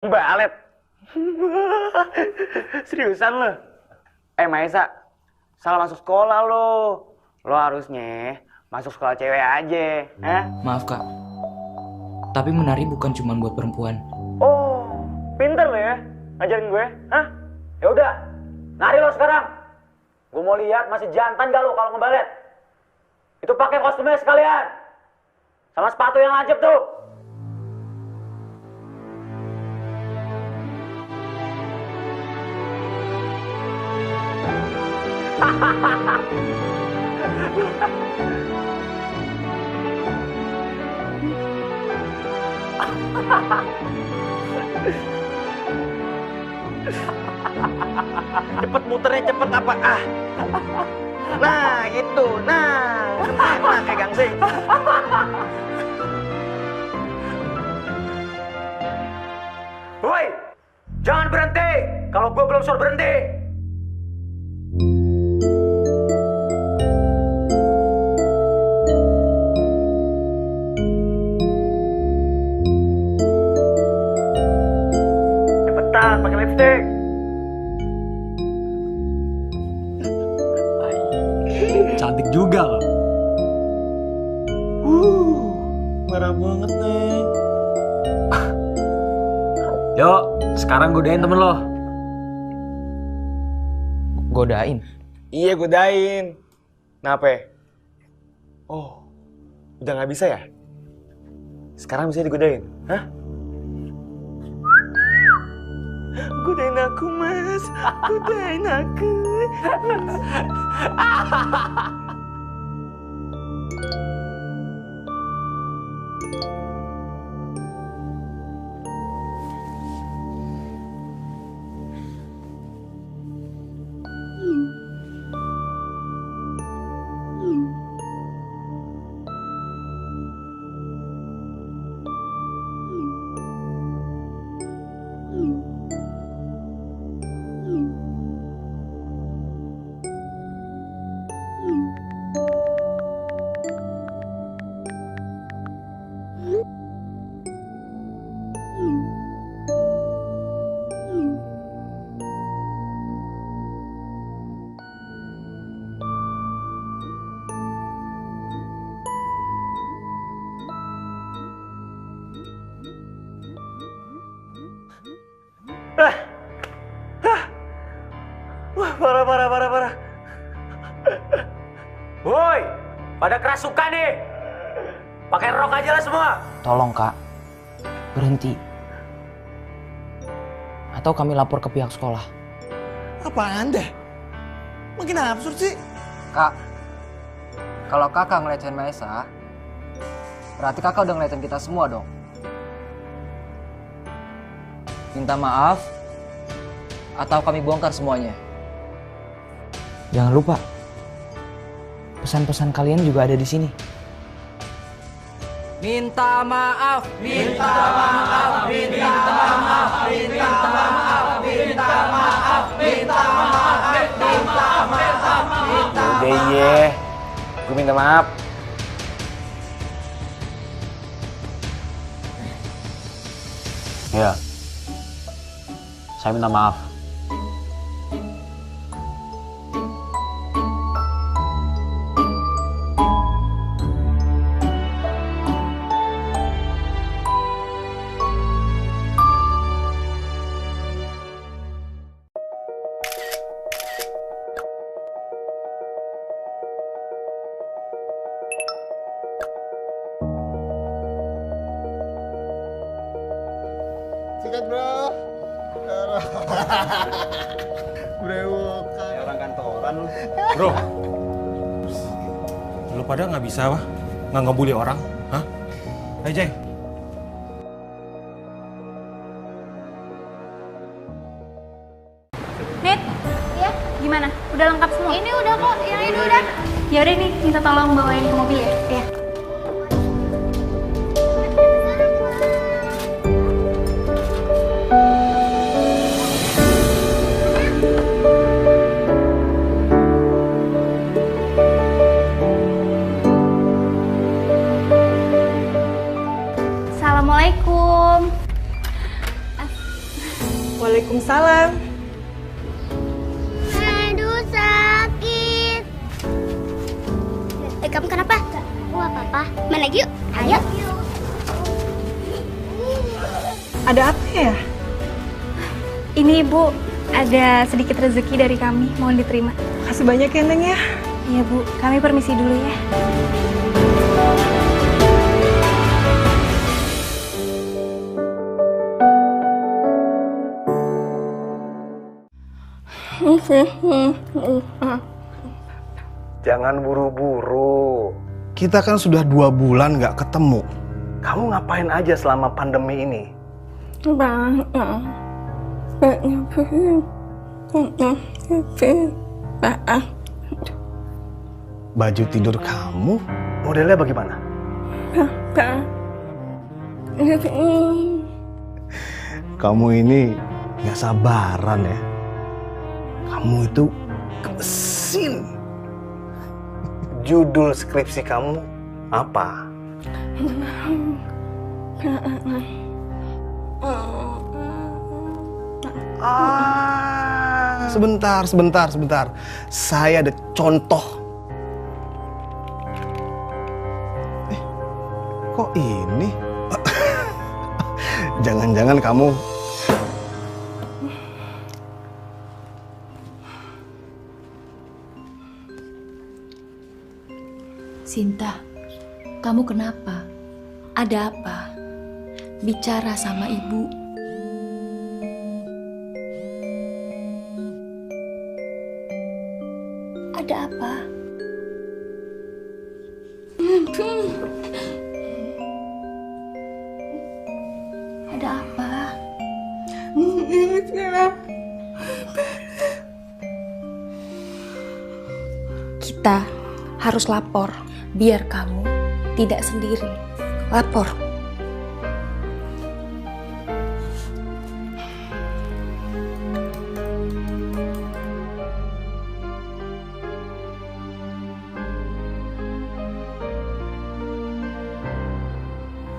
Balet. Seriusan lo? Maisa, salah masuk sekolah lo. Lo harusnya masuk sekolah cewek aja. Maaf kak, tapi menari bukan cuma buat perempuan. Oh, pinter lo ya ngajarin gue. Ya udah, nari lo sekarang. Gue mau lihat masih jantan gak lo kalau ngebalet. Itu pakai kostumnya sekalian, sama sepatu yang lancip tuh. Cepet muternya cepet apa? Nah gitu, nah kayak gangsing. Woi, jangan berhenti kalau gue belum suruh berhenti. Cepetan pakai lipstick. Cantik juga loh. Marah banget nih. Yuk, sekarang godain temen lo. Godain? Iya godain. Kenapa? Oh, udah nggak bisa ya? Sekarang bisa digodain, hah? Godain aku mas, godain aku. Wah, parah. Woi, pada kerasukan nih. Pakai rok aja lah semua. Tolong kak, berhenti. Atau kami lapor ke pihak sekolah. Apaan deh? Makin absurd sih. Kak, kalau kakak ngelecehin Maisa, berarti kakak udah ngelecehin kita semua dong. Minta maaf, atau kami bongkar semuanya. Jangan lupa, pesan-pesan kalian juga ada di sini. Minta maaf, minta maaf, minta maaf, minta maaf, minta maaf, minta maaf, minta maaf, minta maaf. Udah iya, gue minta maaf. Ya, saya minta maaf. Sikat bro. Brewokan. Orang kantoran lu. Bro, lu pada nggak bisa apa? Nggak ngebully orang? Hah? Hai Jeng. Nit, ya gimana? Udah lengkap semua? Ini udah kok, yang ini udah. Ya udah nih, minta tolong bawain ke mobil ya. Iya. Assalamualaikum. Waalaikumsalam. Aduh, sakit. Kamu kenapa? Wah, papa. Main lagi yuk. Ayo. Ada apa ya? Ini Ibu, ada sedikit rezeki dari kami. Mohon diterima. Makasih banyak ya, Neng ya. Iya, Bu. Kami permisi dulu ya. Jangan buru-buru. Kita kan sudah 2 bulan nggak ketemu. Kamu ngapain aja selama pandemi ini? Baju tidur kamu modelnya bagaimana? Kamu ini nggak sabaran ya. Kamu itu gemesin. Judul skripsi kamu apa? Sebentar. Saya ada contoh. Kok ini? Jangan-jangan kamu... Sinta, kamu kenapa? Ada apa? Bicara sama ibu. Ada apa? Ada apa? Kita harus lapor, biar kamu tidak sendiri. Lapor.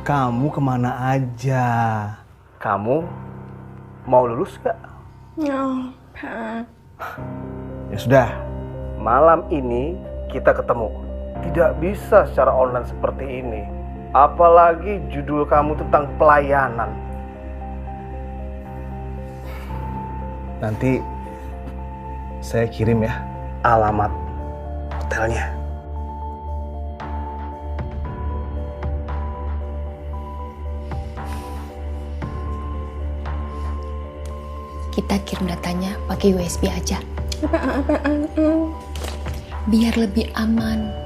Kamu kemana aja? Kamu mau lulus gak? Ya sudah, malam ini kita ketemu. Tidak bisa secara online seperti ini. Apalagi judul kamu tentang pelayanan. Nanti saya kirim ya alamat hotelnya. Kita kirim datanya pakai USB aja. Biar lebih aman.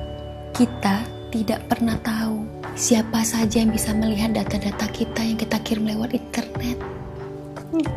Kita tidak pernah tahu siapa saja yang bisa melihat data-data kita yang kita kirim lewat internet. Ayo.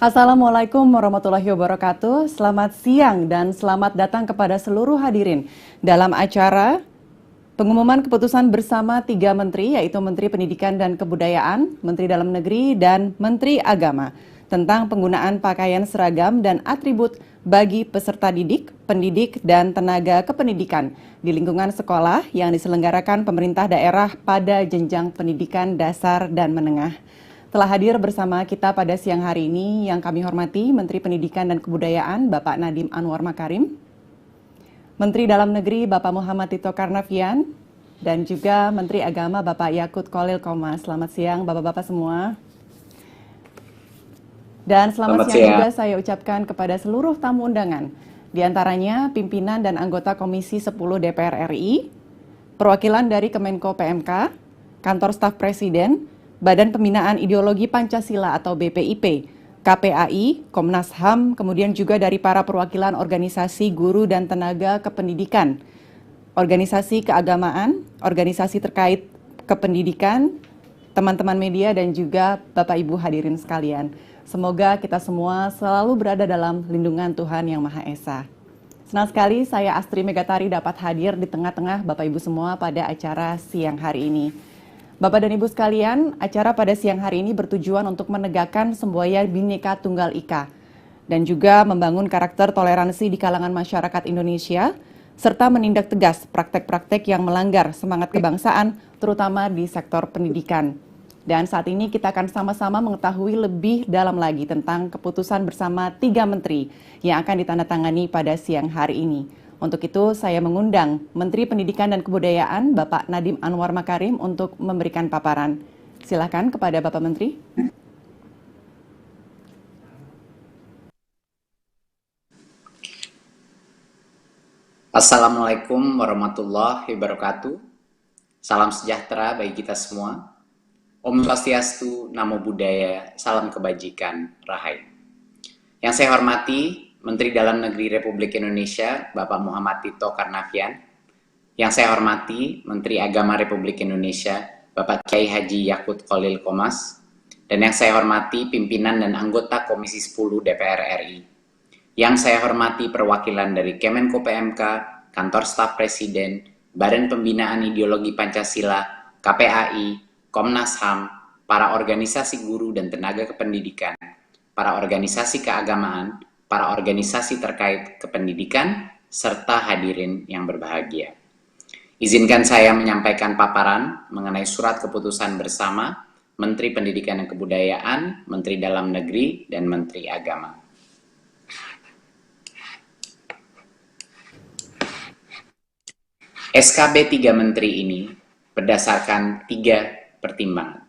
Assalamualaikum warahmatullahi wabarakatuh. Selamat siang dan selamat datang kepada seluruh hadirin dalam acara pengumuman keputusan bersama 3 menteri, yaitu Menteri Pendidikan dan Kebudayaan, Menteri Dalam Negeri, dan Menteri Agama tentang penggunaan pakaian seragam dan atribut bagi peserta didik, pendidik, dan tenaga kependidikan di lingkungan sekolah yang diselenggarakan pemerintah daerah pada jenjang pendidikan dasar dan menengah. Telah hadir bersama kita pada siang hari ini yang kami hormati Menteri Pendidikan dan Kebudayaan Bapak Nadiem Anwar Makarim, Menteri Dalam Negeri Bapak Muhammad Tito Karnavian, dan juga Menteri Agama Bapak Yakut Khalil Qomas. Selamat siang Bapak-Bapak semua. Dan selamat siang juga saya ucapkan kepada seluruh tamu undangan, di antaranya pimpinan dan anggota Komisi 10 DPR RI, perwakilan dari Kemenko PMK, Kantor Staf Presiden, Badan Pembinaan Ideologi Pancasila atau BPIP, KPAI, Komnas HAM, kemudian juga dari para perwakilan organisasi guru dan tenaga kependidikan, organisasi keagamaan, organisasi terkait kependidikan, teman-teman media, dan juga Bapak Ibu hadirin sekalian. Semoga kita semua selalu berada dalam lindungan Tuhan Yang Maha Esa. Senang sekali saya Astri Megatari dapat hadir di tengah-tengah Bapak Ibu semua pada acara siang hari ini. Bapak dan Ibu sekalian, acara pada siang hari ini bertujuan untuk menegakkan semboyan Bhinneka Tunggal Ika dan juga membangun karakter toleransi di kalangan masyarakat Indonesia serta menindak tegas praktek-praktek yang melanggar semangat kebangsaan terutama di sektor pendidikan. Dan saat ini kita akan sama-sama mengetahui lebih dalam lagi tentang keputusan bersama 3 menteri yang akan ditandatangani pada siang hari ini. Untuk itu, saya mengundang Menteri Pendidikan dan Kebudayaan, Bapak Nadiem Anwar Makarim, untuk memberikan paparan. Silakan kepada Bapak Menteri. Assalamualaikum warahmatullahi wabarakatuh. Salam sejahtera bagi kita semua. Om Swastiastu, Namo Buddhaya, salam kebajikan, Rahayu. Yang saya hormati, Menteri Dalam Negeri Republik Indonesia, Bapak Muhammad Tito Karnavian. Yang saya hormati, Menteri Agama Republik Indonesia, Bapak Kiai Haji Yakut Khalil Qomas. Dan yang saya hormati, pimpinan dan anggota Komisi 10 DPR RI. Yang saya hormati, perwakilan dari Kemenko PMK, Kantor Staf Presiden, Badan Pembinaan Ideologi Pancasila, KPAI, Komnas HAM, para organisasi guru dan tenaga kependidikan, para organisasi keagamaan, para organisasi terkait kependidikan, serta hadirin yang berbahagia. Izinkan saya menyampaikan paparan mengenai surat keputusan bersama Menteri Pendidikan dan Kebudayaan, Menteri Dalam Negeri, dan Menteri Agama. SKB 3 Menteri ini berdasarkan 3 pertimbangan.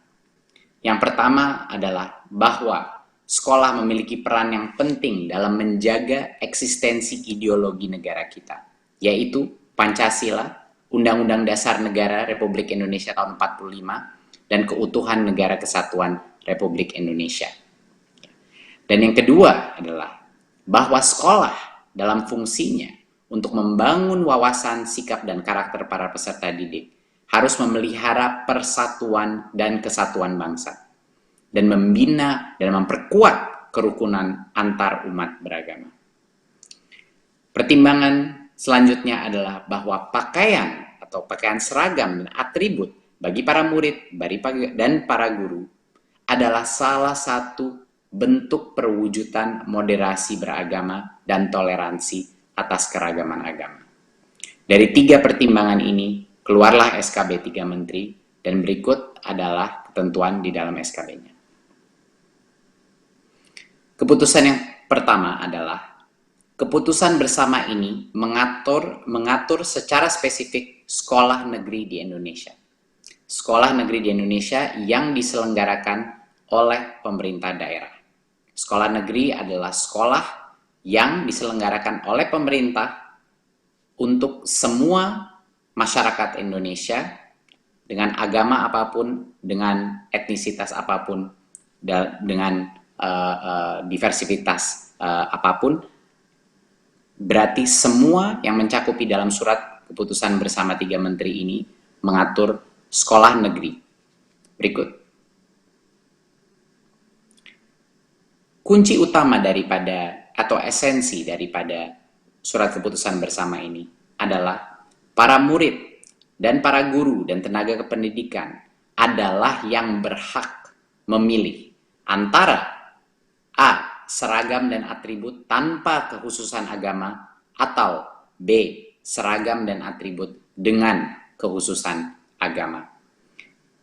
Yang pertama adalah bahwa sekolah memiliki peran yang penting dalam menjaga eksistensi ideologi negara kita, yaitu Pancasila, Undang-Undang Dasar Negara Republik Indonesia tahun 45, dan keutuhan Negara Kesatuan Republik Indonesia. Dan yang kedua adalah bahwa sekolah dalam fungsinya untuk membangun wawasan, sikap, dan karakter para peserta didik harus memelihara persatuan dan kesatuan bangsa, dan membina dan memperkuat kerukunan antar umat beragama. Pertimbangan selanjutnya adalah bahwa pakaian atau pakaian seragam dan atribut bagi para murid dan para guru adalah salah satu bentuk perwujudan moderasi beragama dan toleransi atas keragaman agama. Dari 3 pertimbangan ini, keluarlah SKB 3 Menteri, dan berikut adalah ketentuan di dalam SKB-nya. Keputusan yang pertama adalah keputusan bersama ini mengatur secara spesifik sekolah negeri di Indonesia. Sekolah negeri di Indonesia yang diselenggarakan oleh pemerintah daerah. Sekolah negeri adalah sekolah yang diselenggarakan oleh pemerintah untuk semua masyarakat Indonesia dengan agama apapun, dengan etnisitas apapun, dengan diversitas apapun. Berarti semua yang mencakupi dalam surat keputusan bersama 3 menteri ini mengatur sekolah negeri. Berikut. kunci utama daripada atau esensi daripada surat keputusan bersama ini adalah para murid dan para guru dan tenaga kependidikan adalah yang berhak memilih antara A. seragam dan atribut tanpa kekhususan agama, atau B. seragam dan atribut dengan kekhususan agama.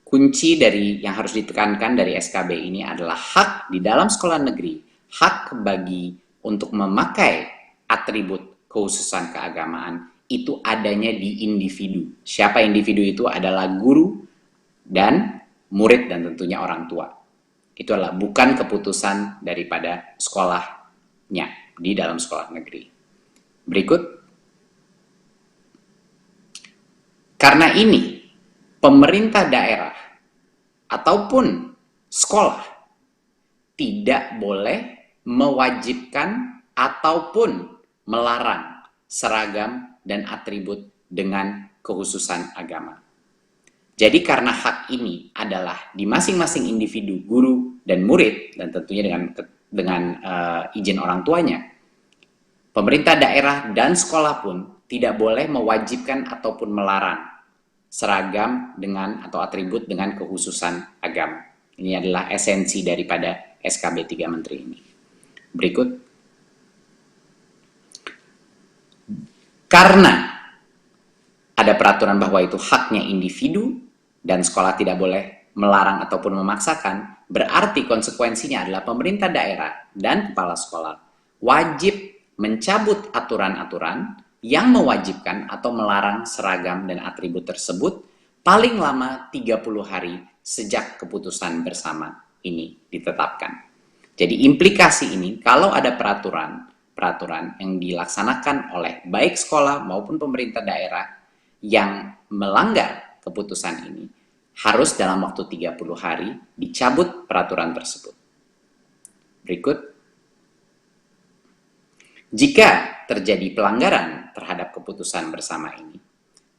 Kunci dari yang harus ditekankan dari SKB ini adalah hak di dalam sekolah negeri, hak bagi untuk memakai atribut kekhususan keagamaan itu adanya di individu. Siapa individu itu adalah guru dan murid dan tentunya orang tua. Itu adalah bukan keputusan daripada sekolahnya di dalam sekolah negeri. Berikut. Karena ini, pemerintah daerah ataupun sekolah tidak boleh mewajibkan ataupun melarang seragam dan atribut dengan kekhususan agama. Jadi karena hak ini adalah di masing-masing individu, guru dan murid, dan tentunya dengan izin orang tuanya, pemerintah daerah dan sekolah pun tidak boleh mewajibkan ataupun melarang seragam dengan atau atribut dengan kekhususan agama. Ini adalah esensi daripada SKB 3 Menteri ini. Berikut. Karena ada peraturan bahwa itu haknya individu dan sekolah tidak boleh melarang ataupun memaksakan, berarti konsekuensinya adalah pemerintah daerah dan kepala sekolah wajib mencabut aturan-aturan yang mewajibkan atau melarang seragam dan atribut tersebut paling lama 30 hari sejak keputusan bersama ini ditetapkan. Jadi implikasi ini, kalau ada peraturan yang dilaksanakan oleh baik sekolah maupun pemerintah daerah yang melanggar keputusan ini, harus dalam waktu 30 hari dicabut peraturan tersebut. Berikut. Jika terjadi pelanggaran terhadap keputusan bersama ini,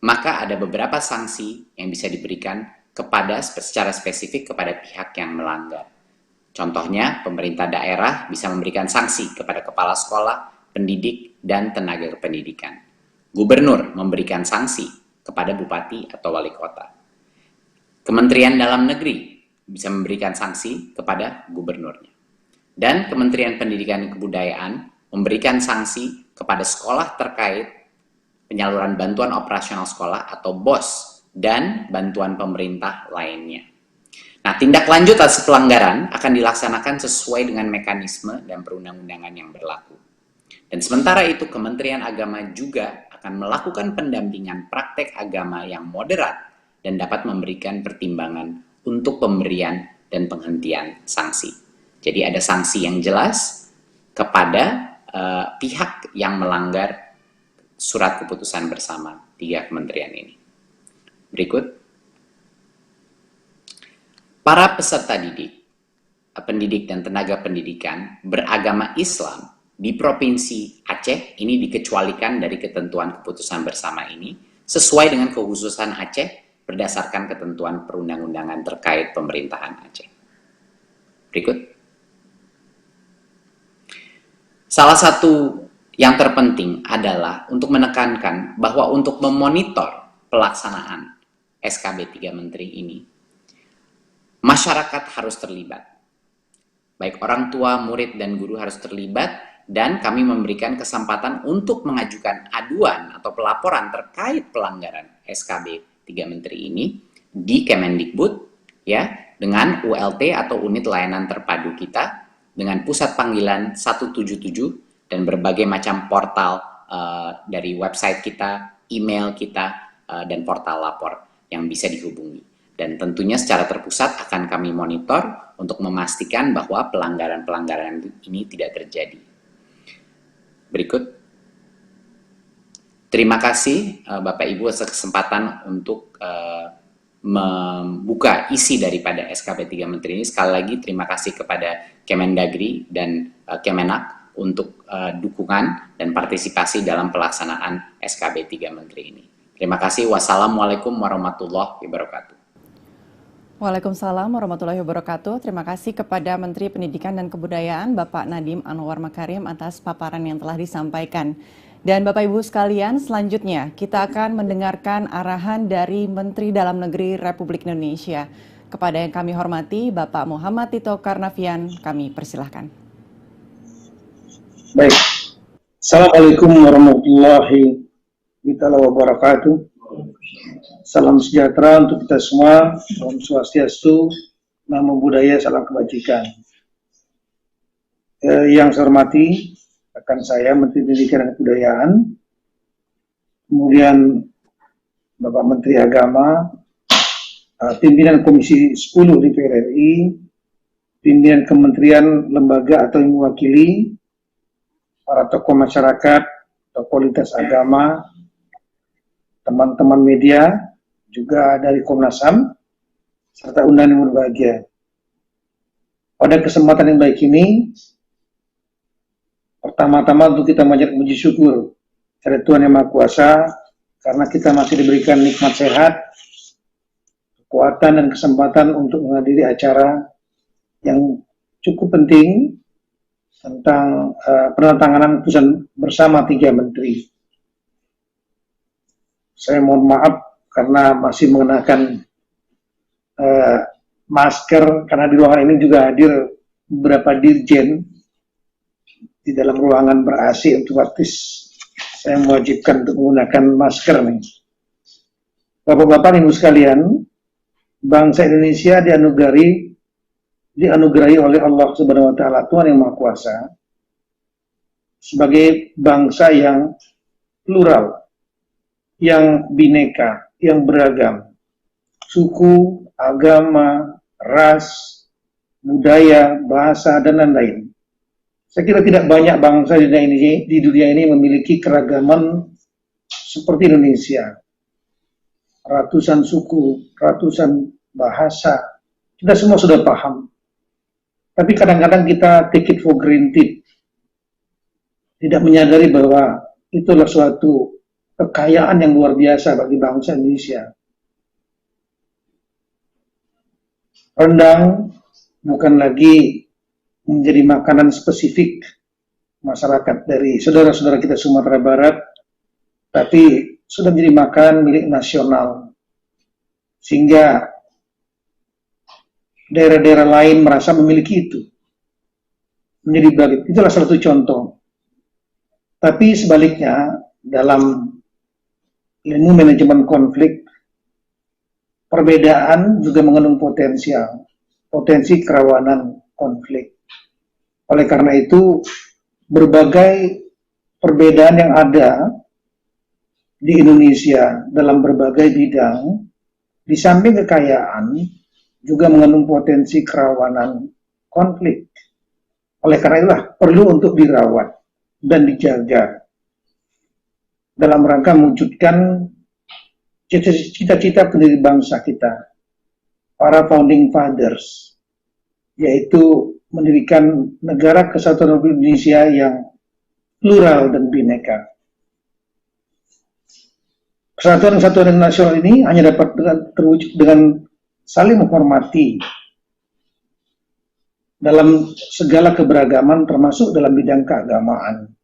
maka ada beberapa sanksi yang bisa diberikan secara spesifik kepada pihak yang melanggar. Contohnya, pemerintah daerah bisa memberikan sanksi kepada kepala sekolah, pendidik, dan tenaga kependidikan. Gubernur memberikan sanksi kepada bupati atau wali kota. Kementerian Dalam Negeri bisa memberikan sanksi kepada gubernurnya. Dan Kementerian Pendidikan dan Kebudayaan memberikan sanksi kepada sekolah terkait penyaluran bantuan operasional sekolah atau BOS dan bantuan pemerintah lainnya. Nah, tindak lanjut atas pelanggaran akan dilaksanakan sesuai dengan mekanisme dan perundang-undangan yang berlaku. Dan sementara itu, Kementerian Agama juga akan melakukan pendampingan praktek agama yang moderat dan dapat memberikan pertimbangan untuk pemberian dan penghentian sanksi. Jadi ada sanksi yang jelas kepada pihak yang melanggar surat keputusan bersama 3 kementerian ini. Berikut. Para peserta didik, pendidik dan tenaga pendidikan beragama Islam di Provinsi Aceh ini dikecualikan dari ketentuan keputusan bersama ini sesuai dengan kekhususan Aceh berdasarkan ketentuan perundang-undangan terkait pemerintahan Aceh. Berikut. Salah satu yang terpenting adalah untuk menekankan bahwa untuk memonitor pelaksanaan SKB 3 Menteri ini, masyarakat harus terlibat. Baik orang tua, murid, dan guru harus terlibat, dan kami memberikan kesempatan untuk mengajukan aduan atau pelaporan terkait pelanggaran SKB 3 Menteri ini di Kemendikbud, ya, dengan ULT atau Unit Layanan Terpadu kita, dengan pusat panggilan 177 dan berbagai macam portal dari website kita, email kita, dan portal lapor yang bisa dihubungi. Dan tentunya secara terpusat akan kami monitor untuk memastikan bahwa pelanggaran-pelanggaran ini tidak terjadi. Berikut. Terima kasih Bapak Ibu atas kesempatan untuk membuka isi daripada SKB 3 Menteri ini. Sekali lagi terima kasih kepada Kemendagri dan Kemenak untuk dukungan dan partisipasi dalam pelaksanaan SKB 3 Menteri ini. Terima kasih. Wassalamualaikum warahmatullahi wabarakatuh. Waalaikumsalam warahmatullahi wabarakatuh. Terima kasih kepada Menteri Pendidikan dan Kebudayaan Bapak Nadiem Anwar Makarim atas paparan yang telah disampaikan. Dan Bapak Ibu sekalian, selanjutnya kita akan mendengarkan arahan dari Menteri Dalam Negeri Republik Indonesia. Kepada yang kami hormati, Bapak Muhammad Tito Karnavian, kami persilahkan. Baik. Assalamualaikum warahmatullahi wabarakatuh. Salam sejahtera untuk kita semua. Om Swastiastu, Namo Buddhaya, salam kebajikan. Yang saya hormati rekan saya Menteri Pendidikan dan Kebudayaan, kemudian Bapak Menteri Agama, pimpinan Komisi 10 DPR RI, pimpinan kementerian, lembaga atau yang mewakili, para tokoh masyarakat, tokoh lintas agama, teman-teman media, juga dari Komnas HAM, serta undangan yang berbahagia. Pada kesempatan yang baik ini, pertama-tama untuk kita mengucapkan puji syukur kepada Tuhan Yang Maha Kuasa, karena kita masih diberikan nikmat sehat, kekuatan dan kesempatan untuk menghadiri acara yang cukup penting tentang penandatanganan putusan bersama 3 menteri. Saya mohon maaf karena masih mengenakan masker, karena di ruangan ini juga hadir beberapa dirjen di dalam ruangan ber-AC, otomatis saya mewajibkan untuk menggunakan masker nih. Bapak-bapak ibu sekalian, bangsa Indonesia dianugerahi oleh Allah Subhanahu wa taala, Tuhan Yang Maha Kuasa, sebagai bangsa yang plural, yang bineka, yang beragam, suku, agama, ras, budaya, bahasa, dan lain-lain. Saya kira tidak banyak bangsa di dunia ini memiliki keragaman seperti Indonesia. Ratusan suku, ratusan bahasa, kita semua sudah paham. Tapi kadang-kadang kita take it for granted, tidak menyadari bahwa itulah suatu kekayaan yang luar biasa bagi bangsa Indonesia. Rendang bukan lagi menjadi makanan spesifik masyarakat dari saudara-saudara kita Sumatera Barat, tapi sudah menjadi makanan milik nasional. Sehingga daerah-daerah lain merasa memiliki itu. Menjadi bagian. Itulah salah satu contoh. Tapi sebaliknya, dalam ilmu manajemen konflik, perbedaan juga mengandung potensi kerawanan konflik. Oleh karena itu, berbagai perbedaan yang ada di Indonesia dalam berbagai bidang, di samping kekayaan, juga mengandung potensi kerawanan konflik. Oleh karena itulah perlu untuk dirawat dan dijaga dalam rangka mewujudkan cita-cita pendiri bangsa kita, para founding fathers, yaitu mendirikan negara kesatuan Republik Indonesia yang plural dan bineka. Kesatuan nasional ini hanya dapat terwujud dengan saling menghormati dalam segala keberagaman, termasuk dalam bidang keagamaan.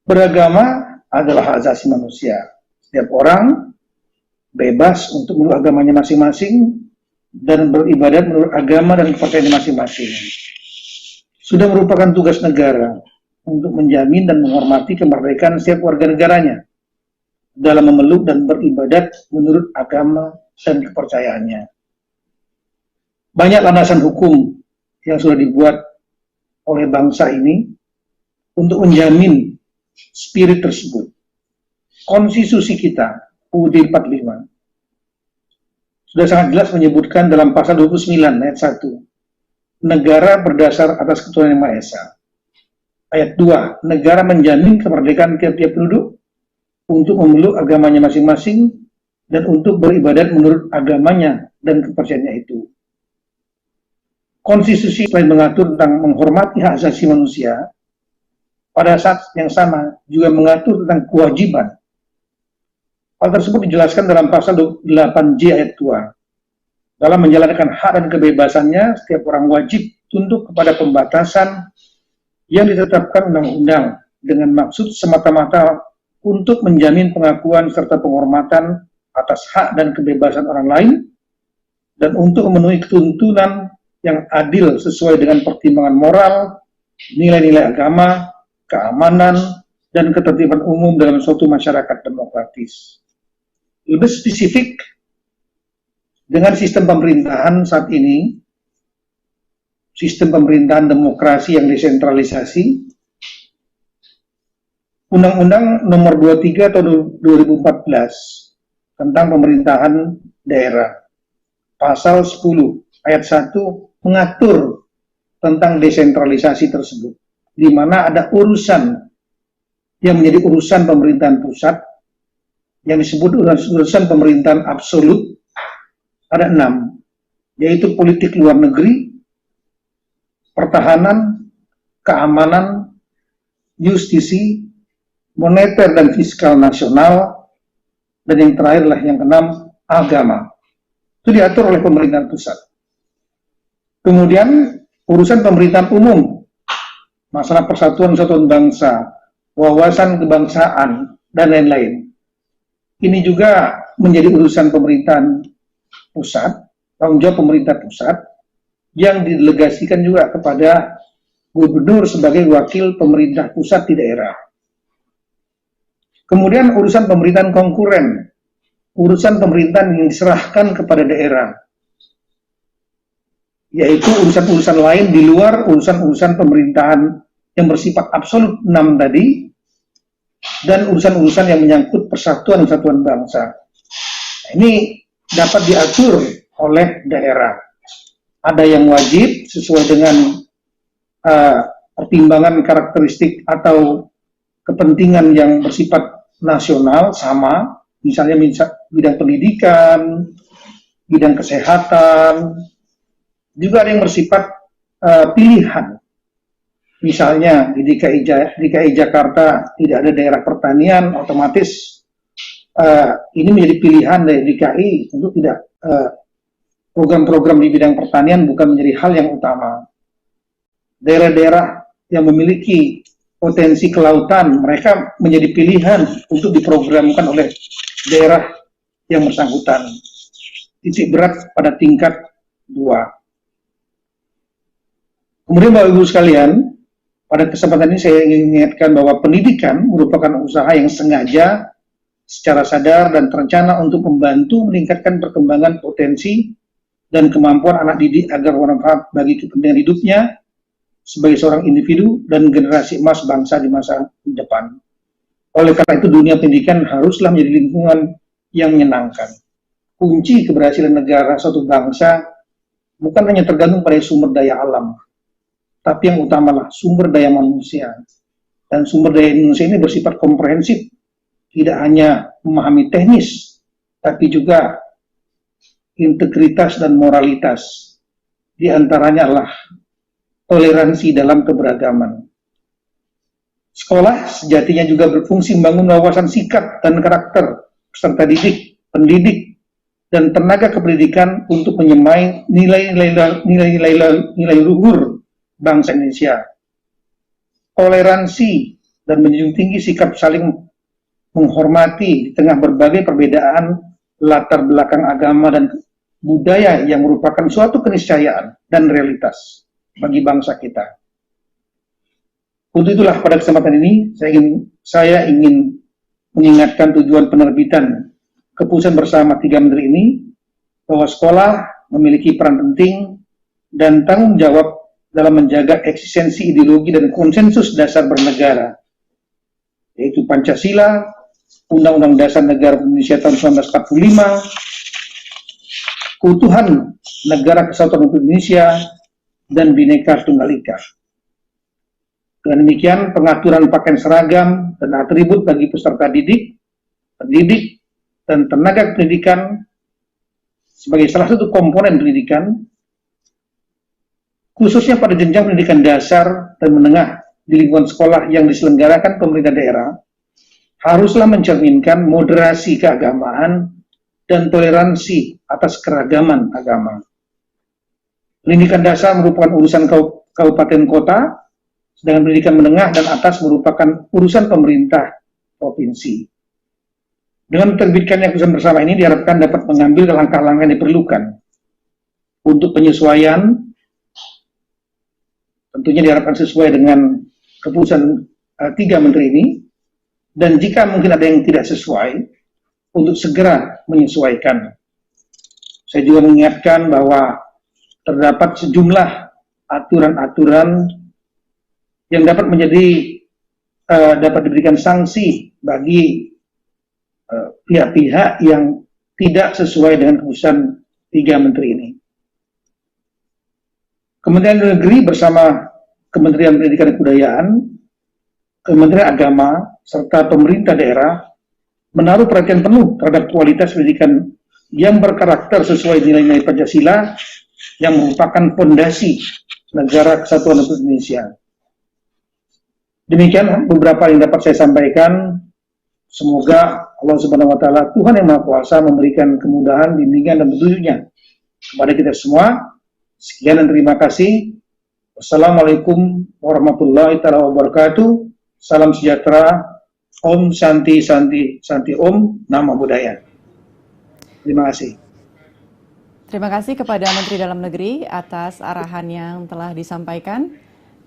Beragama adalah hak asasi manusia. Setiap orang bebas untuk menurut agamanya masing-masing dan beribadat menurut agama dan kepercayaan masing-masing. Sudah merupakan tugas negara untuk menjamin dan menghormati kemerdekaan setiap warga negaranya dalam memeluk dan beribadat menurut agama dan kepercayaannya. Banyak landasan hukum yang sudah dibuat oleh bangsa ini untuk menjamin spirit tersebut. Konstitusi kita, UUD 45, sudah sangat jelas menyebutkan dalam pasal 29 ayat 1, negara berdasar atas ketuhanan Yang Maha Esa. Ayat 2, negara menjamin kemerdekaan tiap-tiap penduduk untuk memeluk agamanya masing-masing dan untuk beribadat menurut agamanya dan kepercayaannya itu. Konstitusi selain mengatur tentang menghormati hak asasi manusia, pada saat yang sama juga mengatur tentang kewajiban Hal tersebut dijelaskan dalam pasal 8J ayat 2. Dalam menjalankan hak dan kebebasannya, setiap orang wajib tunduk kepada pembatasan yang ditetapkan undang-undang dengan maksud semata-mata untuk menjamin pengakuan serta penghormatan atas hak dan kebebasan orang lain dan untuk memenuhi ketuntunan yang adil sesuai dengan pertimbangan moral, nilai-nilai agama, keamanan, dan ketertiban umum dalam suatu masyarakat demokratis. Lebih spesifik, dengan sistem pemerintahan saat ini, sistem pemerintahan demokrasi yang desentralisasi, Undang-Undang Nomor 23 tahun 2014 tentang pemerintahan daerah, pasal 10 ayat 1 mengatur tentang desentralisasi tersebut, di mana ada urusan yang menjadi urusan pemerintahan pusat, yang disebut urusan pemerintahan absolut, ada 6, yaitu politik luar negeri, pertahanan, keamanan, justisi, moneter dan fiskal nasional, dan yang terakhir adalah yang ke-6, agama. Itu diatur oleh pemerintahan pusat. Kemudian urusan pemerintahan umum, masalah persatuan bangsa, wawasan kebangsaan, dan lain-lain. Ini juga menjadi urusan pemerintahan pusat, tanggung jawab pemerintah pusat, yang didelegasikan juga kepada gubernur sebagai wakil pemerintah pusat di daerah. Kemudian urusan pemerintahan konkuren, urusan pemerintahan yang diserahkan kepada daerah, yaitu urusan-urusan lain di luar urusan-urusan pemerintahan yang bersifat absolut 6 tadi, dan urusan-urusan yang menyangkut persatuan dan kesatuan bangsa. Ini dapat diatur oleh daerah. Ada yang wajib sesuai dengan pertimbangan karakteristik atau kepentingan yang bersifat nasional sama, misalnya bidang pendidikan, bidang kesehatan, juga ada yang bersifat pilihan. Misalnya di DKI Jakarta tidak ada daerah pertanian, otomatis ini menjadi pilihan dari DKI untuk tidak program-program di bidang pertanian bukan menjadi hal yang utama. Daerah-daerah yang memiliki potensi kelautan, mereka menjadi pilihan untuk diprogramkan oleh daerah yang bersangkutan. Titik berat pada tingkat 2. Kemudian Bapak Ibu sekalian, pada kesempatan ini saya ingin mengingatkan bahwa pendidikan merupakan usaha yang sengaja, secara sadar dan terencana untuk membantu meningkatkan perkembangan potensi dan kemampuan anak didik agar bermanfaat bagi kepentingan hidupnya sebagai seorang individu dan generasi emas bangsa di masa depan. Oleh karena itu, dunia pendidikan haruslah menjadi lingkungan yang menyenangkan. Kunci keberhasilan negara suatu bangsa bukan hanya tergantung pada sumber daya alam, tapi yang utamalah sumber daya manusia. Dan sumber daya manusia ini bersifat komprehensif, tidak hanya memahami teknis, tapi juga integritas dan moralitas. Di antaranya adalah toleransi dalam keberagaman. Sekolah sejatinya juga berfungsi membangun wawasan sikap dan karakter peserta didik, pendidik, dan tenaga kependidikan untuk menyemai nilai-nilai luhur bangsa Indonesia. Toleransi dan menjunjung tinggi sikap saling menghormati di tengah berbagai perbedaan latar belakang agama dan budaya yang merupakan suatu keniscayaan dan realitas bagi bangsa kita. Untuk itulah pada kesempatan ini saya ingin mengingatkan tujuan penerbitan keputusan bersama 3 menteri ini, bahwa sekolah memiliki peran penting dan tanggung jawab dalam menjaga eksistensi ideologi dan konsensus dasar bernegara, yaitu Pancasila, Undang-Undang Dasar Negara Indonesia tahun 1945, keutuhan Negara Kesatuan Republik Indonesia, dan Bhinneka Tunggal Ika. Dengan demikian, pengaturan pakaian seragam dan atribut bagi peserta didik, pendidik, dan tenaga pendidikan sebagai salah satu komponen pendidikan, khususnya pada jenjang pendidikan dasar dan menengah di lingkungan sekolah yang diselenggarakan pemerintah daerah, haruslah mencerminkan moderasi keagamaan dan toleransi atas keragaman agama. Pendidikan dasar merupakan urusan kabupaten kota, sedangkan pendidikan menengah dan atas merupakan urusan pemerintah provinsi. Dengan menerbitkannya keputusan bersama ini diharapkan dapat mengambil langkah-langkah yang diperlukan untuk penyesuaian, tentunya diharapkan sesuai dengan keputusan 3 menteri ini, dan jika mungkin ada yang tidak sesuai, untuk segera menyesuaikan. Saya juga mengingatkan bahwa terdapat sejumlah aturan-aturan yang dapat dapat diberikan sanksi bagi pihak-pihak yang tidak sesuai dengan keputusan 3 menteri ini. Kementerian Negeri bersama Kementerian Pendidikan dan Kebudayaan, Kementerian Agama, serta pemerintah daerah menaruh perhatian penuh terhadap kualitas pendidikan yang berkarakter sesuai nilai-nilai Pancasila yang merupakan fondasi Negara Kesatuan Republik Indonesia. Demikian beberapa yang dapat saya sampaikan. Semoga Allah Subhanahu wa Ta'ala, Tuhan yang Maha Kuasa, memberikan kemudahan, bimbingan, dan petunjuknya kepada kita semua. Sekian dan terima kasih. Wassalamualaikum warahmatullahi wabarakatuh. Salam sejahtera. Om Santi Santi Santi Om. Namo Buddhaya. Terima kasih. Terima kasih kepada Menteri Dalam Negeri atas arahan yang telah disampaikan.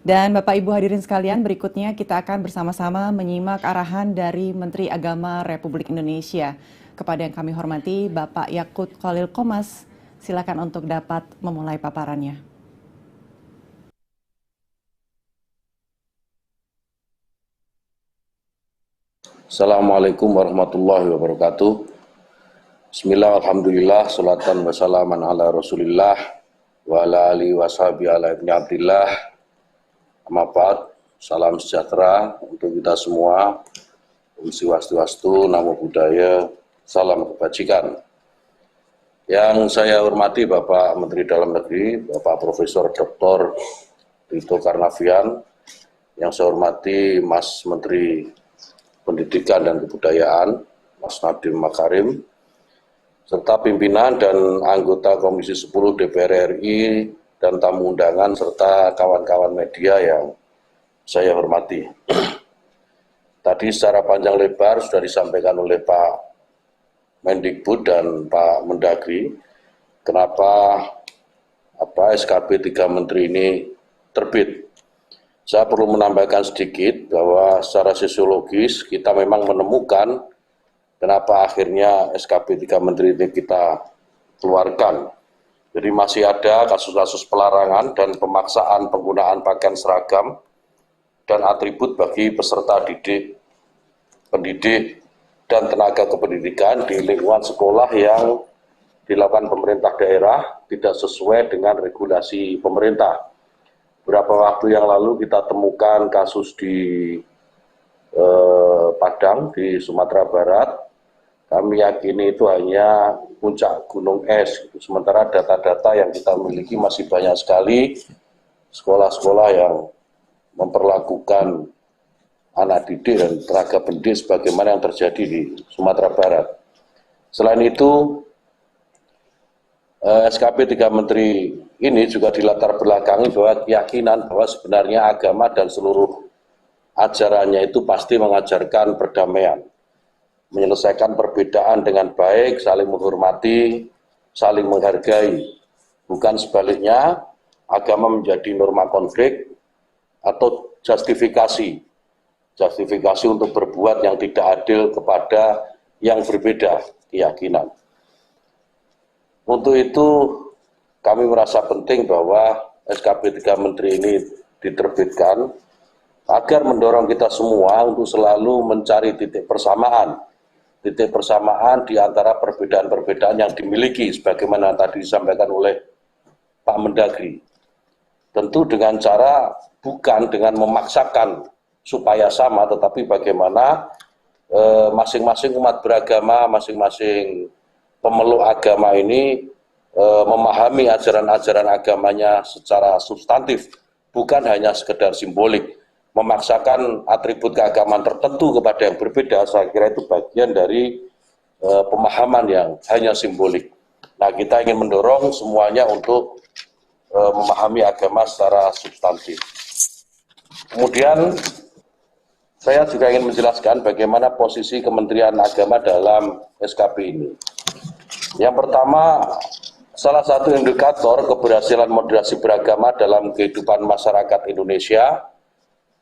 Dan Bapak Ibu hadirin sekalian, berikutnya kita akan bersama-sama menyimak arahan dari Menteri Agama Republik Indonesia. Kepada yang kami hormati, Bapak Yakut Khalil Qomas, silakan untuk dapat memulai paparannya. Assalamualaikum warahmatullahi wabarakatuh. Bismillah, alhamdulillah, salatan wassalaman ala rasulillah wa ala alihi wa sahbihi ala ibni abdillah. Amabat, salam sejahtera untuk kita semua. Om Swastiastu, Namo Buddhaya, salam kebajikan. Yang saya hormati Bapak Menteri Dalam Negeri, Bapak Profesor Dr. Tito Karnavian. Yang saya hormati Mas Menteri Pendidikan dan Kebudayaan, Mas Nadiem Makarim, serta pimpinan dan anggota Komisi 10 DPR RI dan tamu undangan serta kawan-kawan media yang saya hormati. Tadi secara panjang lebar sudah disampaikan oleh Pak Mendikbud dan Pak Mendagri kenapa SKP 3 Menteri ini terbit. Saya perlu menambahkan sedikit bahwa secara sosiologis kita memang menemukan kenapa akhirnya SKP 3 Menteri ini kita keluarkan. Jadi masih ada kasus-kasus pelarangan dan pemaksaan penggunaan pakaian seragam dan atribut bagi peserta didik, pendidik, dan tenaga kependidikan di lingkungan sekolah yang dilakukan pemerintah daerah tidak sesuai dengan regulasi pemerintah. Beberapa waktu yang lalu kita temukan kasus di Padang, di Sumatera Barat. Kami yakini itu hanya puncak gunung es. Sementara data-data yang kita miliki masih banyak sekali sekolah-sekolah yang memperlakukan anak didik dan tenaga pendidik sebagaimana yang terjadi di Sumatera Barat. Selain itu, SKP 3 Menteri ini juga dilatar belakangi bahwa keyakinan bahwa sebenarnya agama dan seluruh ajarannya itu pasti mengajarkan perdamaian, menyelesaikan perbedaan dengan baik, saling menghormati, saling menghargai. Bukan sebaliknya, agama menjadi norma konflik atau justifikasi untuk berbuat yang tidak adil kepada yang berbeda keyakinan. Untuk itu, kami merasa penting bahwa SKP 3 Menteri ini diterbitkan agar mendorong kita semua untuk selalu mencari titik persamaan di antara perbedaan-perbedaan yang dimiliki sebagaimana tadi disampaikan oleh Pak Mendagri. Tentu dengan cara bukan dengan memaksakan supaya sama, tetapi bagaimana masing-masing umat beragama, masing-masing pemeluk agama ini memahami ajaran-ajaran agamanya secara substantif, bukan hanya sekedar simbolik. memaksakan atribut keagamaan tertentu kepada yang berbeda, saya kira itu bagian dari pemahaman yang hanya simbolik. Nah, kita ingin mendorong semuanya untuk memahami agama secara substantif. Kemudian saya juga ingin menjelaskan bagaimana posisi Kementerian Agama dalam SKP ini. Yang pertama, salah satu indikator keberhasilan moderasi beragama dalam kehidupan masyarakat Indonesia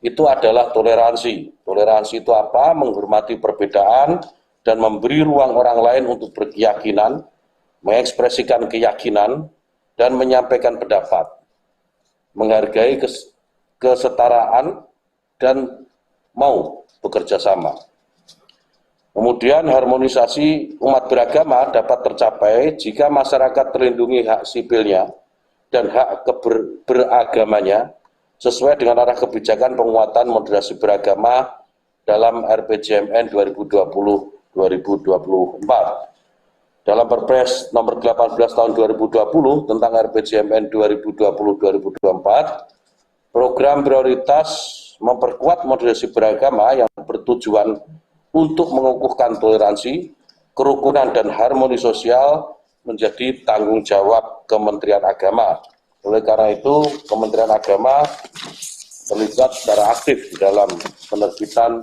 itu adalah toleransi. Toleransi itu apa? Menghormati perbedaan dan memberi ruang orang lain untuk berkeyakinan, mengekspresikan keyakinan, dan menyampaikan pendapat. Menghargai kesetaraan dan mau bekerja sama. Kemudian harmonisasi umat beragama dapat tercapai jika masyarakat terlindungi hak sipilnya dan hak beragamanya sesuai dengan arah kebijakan penguatan moderasi beragama dalam RPJMN 2020-2024. Dalam Perpres nomor 18 tahun 2020 tentang RPJMN 2020-2024, program prioritas memperkuat moderasi beragama yang bertujuan untuk mengukuhkan toleransi, kerukunan, dan harmoni sosial menjadi tanggung jawab Kementerian Agama. Oleh karena itu, Kementerian Agama terlibat secara aktif di dalam penerbitan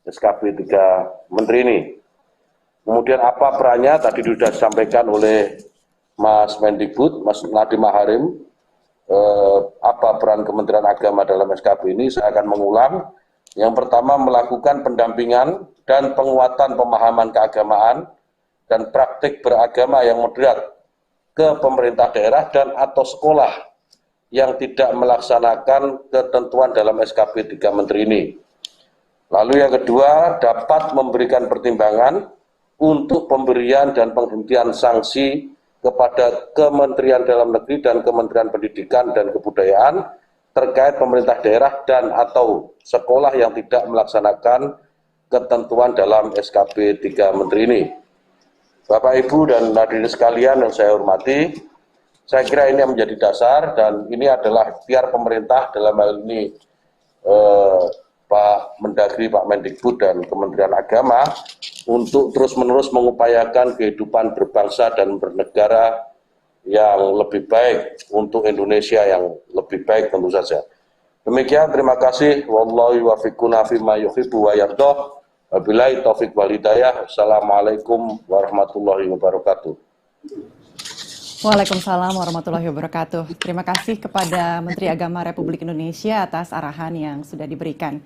SKP 3 Menteri ini. Kemudian apa perannya? Tadi sudah disampaikan oleh Mas Mendikbud, Mas Nadiem Makarim, apa peran Kementerian Agama dalam SKP ini. Saya akan mengulang. Yang pertama, melakukan pendampingan dan penguatan pemahaman keagamaan dan praktik beragama yang moderat ke pemerintah daerah dan atau sekolah yang tidak melaksanakan ketentuan dalam SKP 3 Menteri ini. Lalu yang kedua, dapat memberikan pertimbangan untuk pemberian dan penghentian sanksi kepada Kementerian Dalam Negeri dan Kementerian Pendidikan dan Kebudayaan terkait pemerintah daerah dan atau sekolah yang tidak melaksanakan ketentuan dalam SKP 3 Menteri ini. Bapak, Ibu, dan hadirin sekalian yang saya hormati, saya kira ini yang menjadi dasar dan ini adalah ikhtiar pemerintah dalam hal ini Pak Mendagri, Pak Mendikbud, dan Kementerian Agama untuk terus-menerus mengupayakan kehidupan berbangsa dan bernegara yang lebih baik untuk Indonesia yang lebih baik tentu saja. Demikian, terima kasih. Wallahi wa fiquna fima yuhibbu wa yardah. Wabillahi taufiq wal hidayah. Assalamualaikum warahmatullahi wabarakatuh. Waalaikumsalam warahmatullahi wabarakatuh. Terima kasih kepada Menteri Agama Republik Indonesia atas arahan yang sudah diberikan.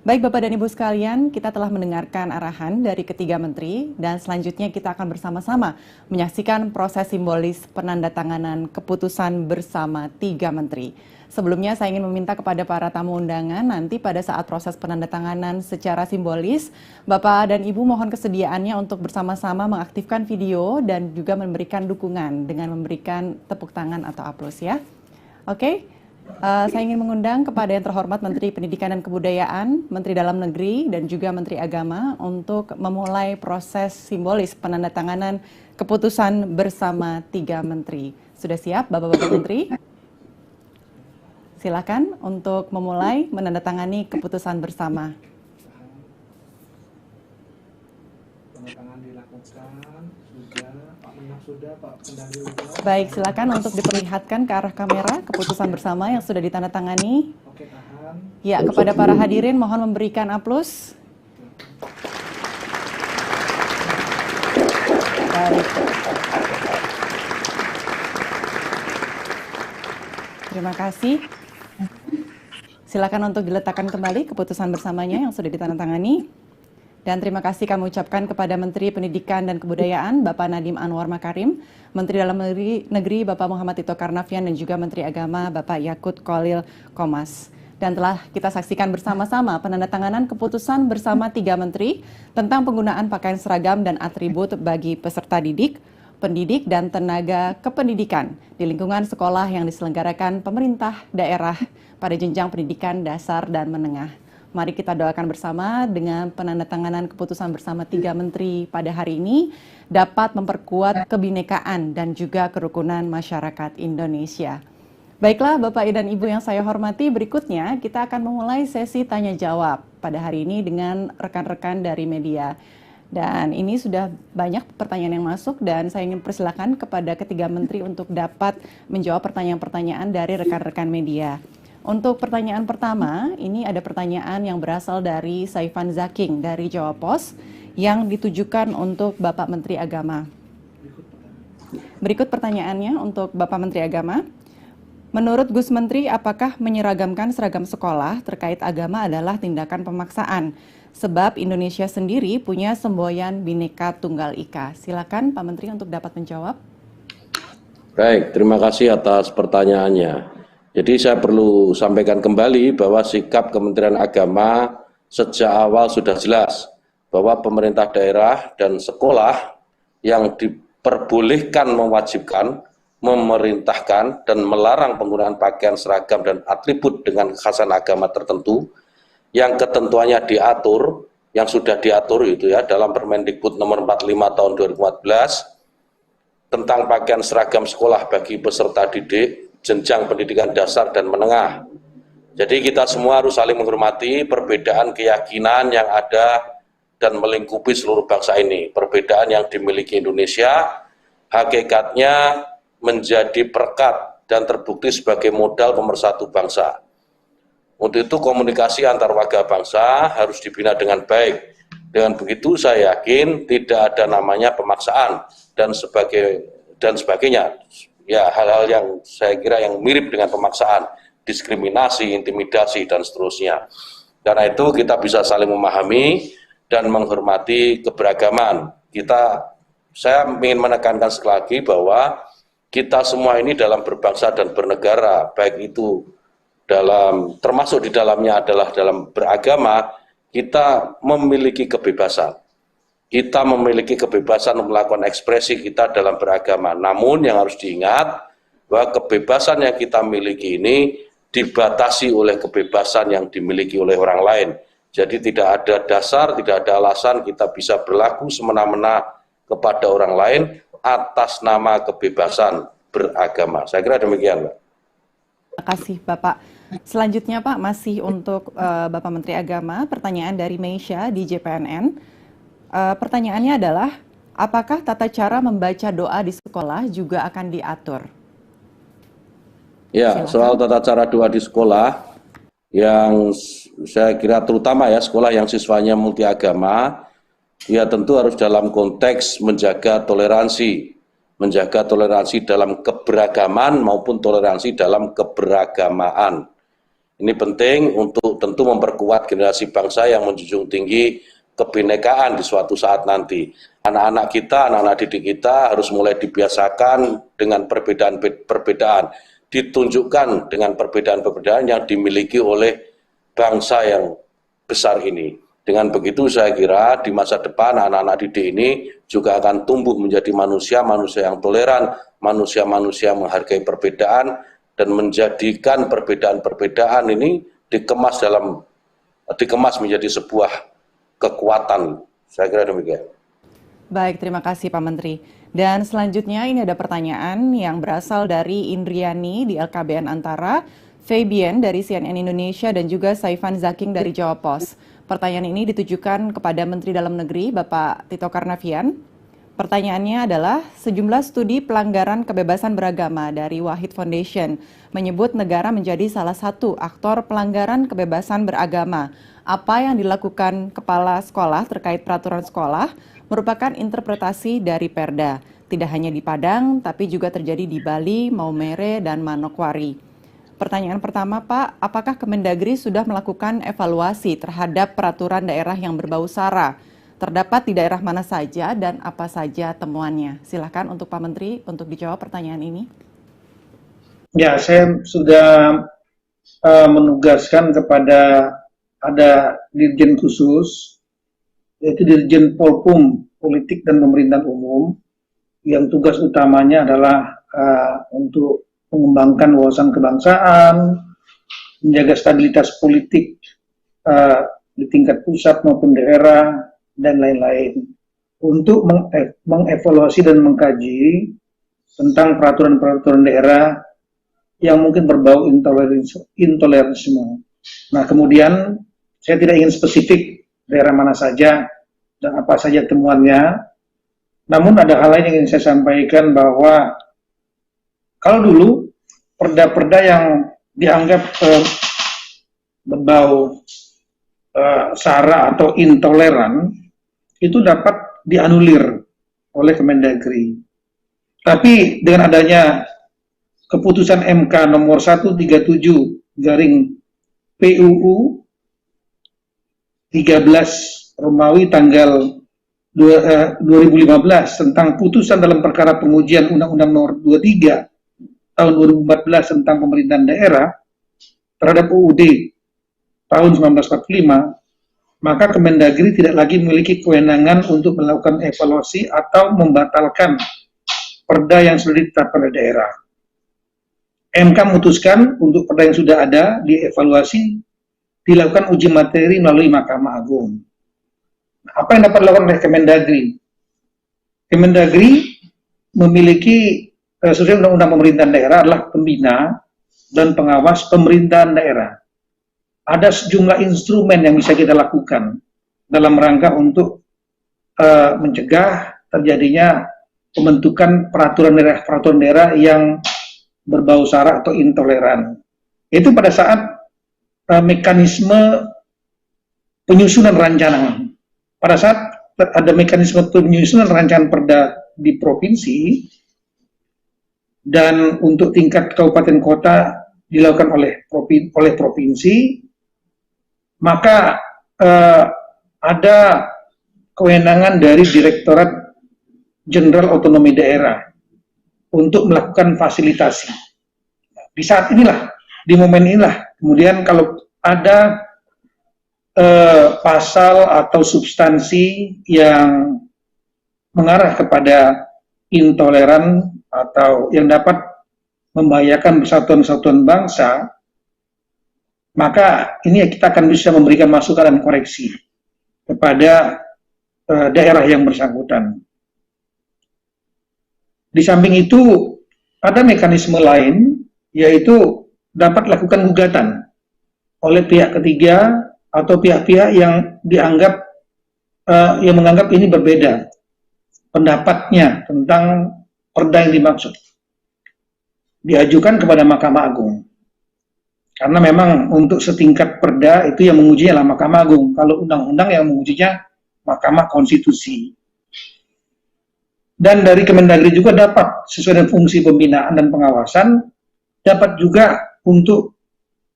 Baik Bapak dan Ibu sekalian, kita telah mendengarkan arahan dari ketiga menteri dan selanjutnya kita akan bersama-sama menyaksikan proses simbolis penandatanganan keputusan bersama tiga menteri. Sebelumnya saya ingin meminta kepada para tamu undangan nanti pada saat proses penandatanganan secara simbolis, Bapak dan Ibu mohon kesediaannya untuk bersama-sama mengaktifkan video dan juga memberikan dukungan dengan memberikan tepuk tangan atau aplaus ya. Oke. Saya ingin mengundang kepada yang terhormat Menteri Pendidikan dan Kebudayaan, Menteri Dalam Negeri, dan juga Menteri Agama untuk memulai proses simbolis penandatanganan keputusan bersama tiga menteri. Sudah siap Bapak-Bapak Menteri? Silakan untuk memulai menandatangani keputusan bersama. Penandatangan dilakukan, sudah Pak Kendali sudah. Baik, silakan untuk diperlihatkan ke arah kamera keputusan bersama yang sudah ditandatangani. Oke, tahan. Ya, kepada para hadirin mohon memberikan aplaus. Baik. Terima kasih. Silakan untuk diletakkan kembali keputusan bersamanya yang sudah ditandatangani. Dan terima kasih kami ucapkan kepada Menteri Pendidikan dan Kebudayaan Bapak Nadiem Anwar Makarim, Menteri Dalam Negeri Bapak Muhammad Tito Karnavian, dan juga Menteri Agama Bapak Yakut Khalil Qomas. Dan telah kita saksikan bersama-sama penandatanganan keputusan bersama tiga menteri tentang penggunaan pakaian seragam dan atribut bagi peserta didik, pendidik, dan tenaga kependidikan di lingkungan sekolah yang diselenggarakan pemerintah daerah pada jenjang pendidikan dasar dan menengah. Mari kita doakan bersama dengan penandatanganan keputusan bersama tiga menteri pada hari ini dapat memperkuat kebinekaan dan juga kerukunan masyarakat Indonesia. Baiklah Bapak dan Ibu yang saya hormati, berikutnya kita akan memulai sesi tanya jawab pada hari ini dengan rekan-rekan dari media. Dan ini sudah banyak pertanyaan yang masuk dan saya ingin persilakan kepada ketiga menteri untuk dapat menjawab pertanyaan-pertanyaan dari rekan-rekan media. Untuk pertanyaan pertama, ini ada pertanyaan yang berasal dari Saifan Zaking dari Jawa Pos yang ditujukan untuk Bapak Menteri Agama. Berikut pertanyaannya untuk Bapak Menteri Agama. Menurut Gus Menteri, apakah menyeragamkan seragam sekolah terkait agama adalah tindakan pemaksaan? Sebab Indonesia sendiri punya semboyan Bhinneka Tunggal Ika. Silakan Pak Menteri untuk dapat menjawab. Baik, terima kasih atas pertanyaannya. Jadi saya perlu sampaikan kembali bahwa sikap Kementerian Agama sejak awal sudah jelas bahwa pemerintah daerah dan sekolah yang diperbolehkan mewajibkan, memerintahkan dan melarang penggunaan pakaian seragam dan atribut dengan kekhasan agama tertentu yang ketentuannya diatur, yang sudah diatur itu ya dalam Permendikbud nomor 45 tahun 2014 tentang pakaian seragam sekolah bagi peserta didik jenjang pendidikan dasar dan menengah. Jadi kita semua harus saling menghormati perbedaan keyakinan yang ada dan melingkupi seluruh bangsa ini. Perbedaan yang dimiliki Indonesia hakikatnya menjadi perekat dan terbukti sebagai modal pemersatu bangsa. Untuk itu komunikasi antar warga bangsa harus dibina dengan baik. Dengan begitu saya yakin tidak ada namanya pemaksaan dan sebagainya. Ya, hal-hal yang saya kira yang mirip dengan pemaksaan, diskriminasi, intimidasi dan seterusnya. Karena itu kita bisa saling memahami dan menghormati keberagaman. Saya ingin menekankan sekali lagi bahwa kita semua ini dalam berbangsa dan bernegara, baik itu termasuk di dalamnya adalah dalam beragama, kita memiliki kebebasan. Kita memiliki kebebasan melakukan ekspresi kita dalam beragama. Namun yang harus diingat bahwa kebebasan yang kita miliki ini dibatasi oleh kebebasan yang dimiliki oleh orang lain. Jadi tidak ada dasar, tidak ada alasan kita bisa berlaku semena-mena kepada orang lain atas nama kebebasan beragama. Saya kira demikian, Pak. Terima kasih, Bapak. Selanjutnya, Pak, masih untuk Bapak Menteri Agama, pertanyaan dari Meisha di JPNN. Pertanyaannya adalah, apakah tata cara membaca doa di sekolah juga akan diatur? Ya, silakan. Soal tata cara doa di sekolah, yang saya kira terutama ya sekolah yang siswanya multi agama, ya tentu harus dalam konteks menjaga toleransi dalam keberagaman maupun toleransi dalam keberagamaan. Ini penting untuk tentu memperkuat generasi bangsa yang menjunjung tinggi kebinekaan di suatu saat nanti. Anak-anak kita, anak-anak didik kita harus mulai dibiasakan dengan perbedaan-perbedaan, ditunjukkan dengan perbedaan-perbedaan yang dimiliki oleh bangsa yang besar ini. Dengan begitu saya kira di masa depan anak-anak didik ini juga akan tumbuh menjadi manusia-manusia yang toleran, manusia-manusia yang menghargai perbedaan, dan menjadikan perbedaan-perbedaan ini dikemas menjadi sebuah kekuatan. Saya kira demikian. Baik, terima kasih Pak Menteri. Dan selanjutnya ini ada pertanyaan yang berasal dari Indriani di LKBN Antara, Fabian dari CNN Indonesia, dan juga Saifan Zaking dari Jawa Pos. Pertanyaan ini ditujukan kepada Menteri Dalam Negeri, Bapak Tito Karnavian. Pertanyaannya adalah, sejumlah studi pelanggaran kebebasan beragama dari Wahid Foundation menyebut negara menjadi salah satu aktor pelanggaran kebebasan beragama. Apa yang dilakukan kepala sekolah terkait peraturan sekolah merupakan interpretasi dari Perda. Tidak hanya di Padang, tapi juga terjadi di Bali, Maumere, dan Manokwari. Pertanyaan pertama, Pak, apakah Kemendagri sudah melakukan evaluasi terhadap peraturan daerah yang berbau SARA? Terdapat di daerah mana saja dan apa saja temuannya? Silakan untuk Pak Menteri untuk dijawab pertanyaan ini. Ya, saya sudah menugaskan kepada ada Dirjen khusus, yaitu Dirjen Polpum, Politik dan Pemerintahan Umum, yang tugas utamanya adalah untuk mengembangkan wawasan kebangsaan, menjaga stabilitas politik di tingkat pusat maupun daerah, dan lain-lain, untuk mengevaluasi dan mengkaji tentang peraturan-peraturan daerah yang mungkin berbau intoleransimu. Nah, kemudian saya tidak ingin spesifik daerah mana saja dan apa saja temuannya. Namun ada hal lain yang ingin saya sampaikan bahwa kalau dulu perda-perda yang dianggap berbau sara atau intoleran itu dapat dianulir oleh Kemendagri. Tapi dengan adanya keputusan MK nomor 137 garing PUU 13 Romawi tanggal 2015 tentang putusan dalam perkara pengujian Undang-Undang nomor 23 tahun 2014 tentang pemerintahan daerah terhadap UUD tahun 1945, maka Kemendagri tidak lagi memiliki kewenangan untuk melakukan evaluasi atau membatalkan perda yang sudah ditetapkan oleh daerah. MK memutuskan untuk perda yang sudah ada dievaluasi, dilakukan uji materi melalui Mahkamah Agung. Apa yang dapat dilakukan oleh Kemendagri? Kemendagri memiliki sesuai Undang-Undang Pemerintahan Daerah adalah pembina dan pengawas pemerintahan daerah. Ada sejumlah instrumen yang bisa kita lakukan dalam rangka untuk mencegah terjadinya pembentukan peraturan daerah yang berbau sara atau intoleran. Itu pada saat mekanisme penyusunan rancangan. Pada saat ada mekanisme penyusunan rancangan perda di provinsi dan untuk tingkat kabupaten kota dilakukan oleh provinsi, maka ada kewenangan dari Direktorat Jenderal Otonomi Daerah untuk melakukan fasilitasi. Di saat inilah, di momen inilah, kemudian kalau ada pasal atau substansi yang mengarah kepada intoleran atau yang dapat membahayakan persatuan-kesatuan bangsa, maka ini kita akan bisa memberikan masukan dan koreksi kepada daerah yang bersangkutan. Di samping itu, ada mekanisme lain, yaitu dapat lakukan gugatan oleh pihak ketiga atau pihak-pihak yang dianggap yang menganggap ini berbeda pendapatnya tentang perda yang dimaksud, diajukan kepada Mahkamah Agung. Karena memang untuk setingkat perda itu yang mengujinya adalah Mahkamah Agung. Kalau undang-undang yang mengujinya Mahkamah Konstitusi. Dan dari Kemendagri juga dapat sesuai dengan fungsi pembinaan dan pengawasan, dapat juga untuk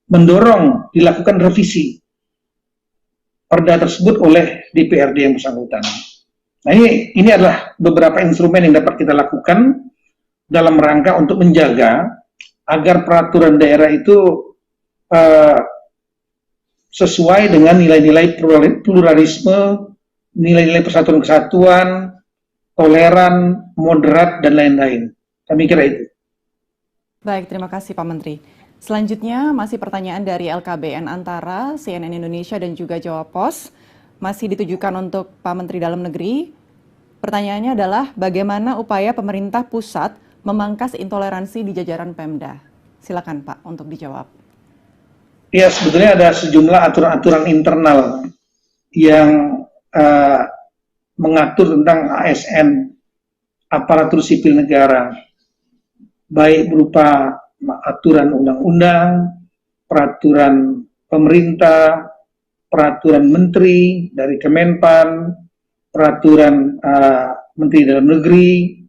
mendorong dilakukan revisi perda tersebut oleh DPRD yang bersangkutan. Nah, ini adalah beberapa instrumen yang dapat kita lakukan dalam rangka untuk menjaga agar peraturan daerah itu sesuai dengan nilai-nilai pluralisme, nilai-nilai persatuan-kesatuan, toleran, moderat, dan lain-lain. Kami kira itu. Baik, terima kasih Pak Menteri. Selanjutnya masih pertanyaan dari LKBN Antara, CNN Indonesia, dan juga Jawa Pos. Masih ditujukan untuk Pak Menteri Dalam Negeri. Pertanyaannya adalah bagaimana upaya pemerintah pusat memangkas intoleransi di jajaran Pemda? Silakan Pak untuk dijawab. Ya, sebetulnya ada sejumlah aturan-aturan internal yang mengatur tentang ASN, aparatur sipil negara, baik berupa aturan undang-undang, peraturan pemerintah, peraturan menteri dari Kemenpan, peraturan Menteri Dalam Negeri,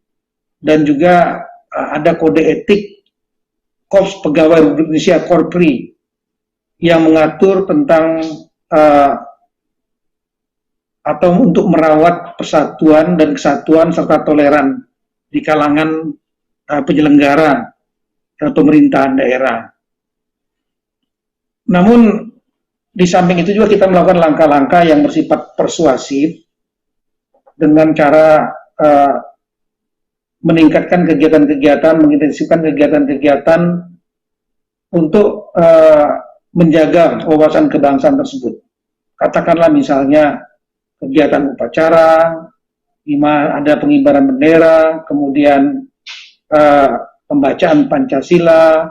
dan juga ada kode etik Korps Pegawai Republik Indonesia Korpri yang mengatur tentang atau untuk merawat persatuan dan kesatuan serta toleran di kalangan penyelenggara pemerintahan daerah. Namun di samping itu juga kita melakukan langkah-langkah yang bersifat persuasif dengan cara meningkatkan kegiatan-kegiatan, mengintensifkan kegiatan-kegiatan untuk menjaga wawasan kebangsaan tersebut. Katakanlah misalnya kegiatan upacara, di mana ada pengibaran bendera, kemudian pembacaan Pancasila,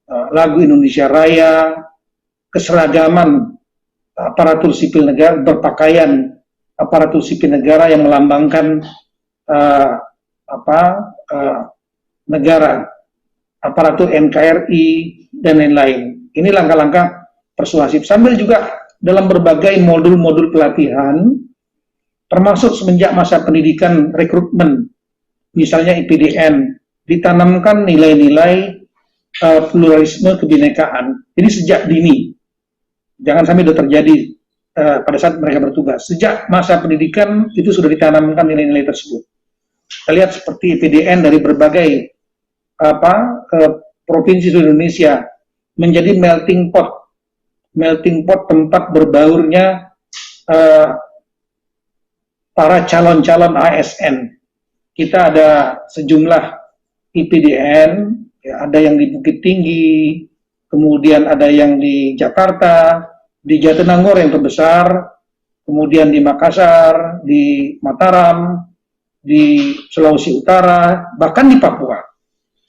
lagu Indonesia Raya, keseragaman aparatur sipil negara, berpakaian aparatur sipil negara yang melambangkan negara, aparatur NKRI dan lain-lain. Ini langkah-langkah persuasif. Sambil juga dalam berbagai modul-modul pelatihan, termasuk semenjak masa pendidikan rekrutmen, misalnya IPDN, ditanamkan nilai-nilai pluralisme kebinekaan. Jadi sejak dini, jangan sampai sudah terjadi pada saat mereka bertugas. Sejak masa pendidikan itu sudah ditanamkan nilai-nilai tersebut. Kita lihat seperti IPDN dari berbagai provinsi di Indonesia menjadi melting pot tempat berbaurnya para calon-calon ASN. Kita ada sejumlah IPDN, ya, ada yang di Bukit Tinggi, kemudian ada yang di Jakarta, di Jatinangor yang terbesar, kemudian di Makassar, di Mataram, di Sulawesi Utara, bahkan di Papua.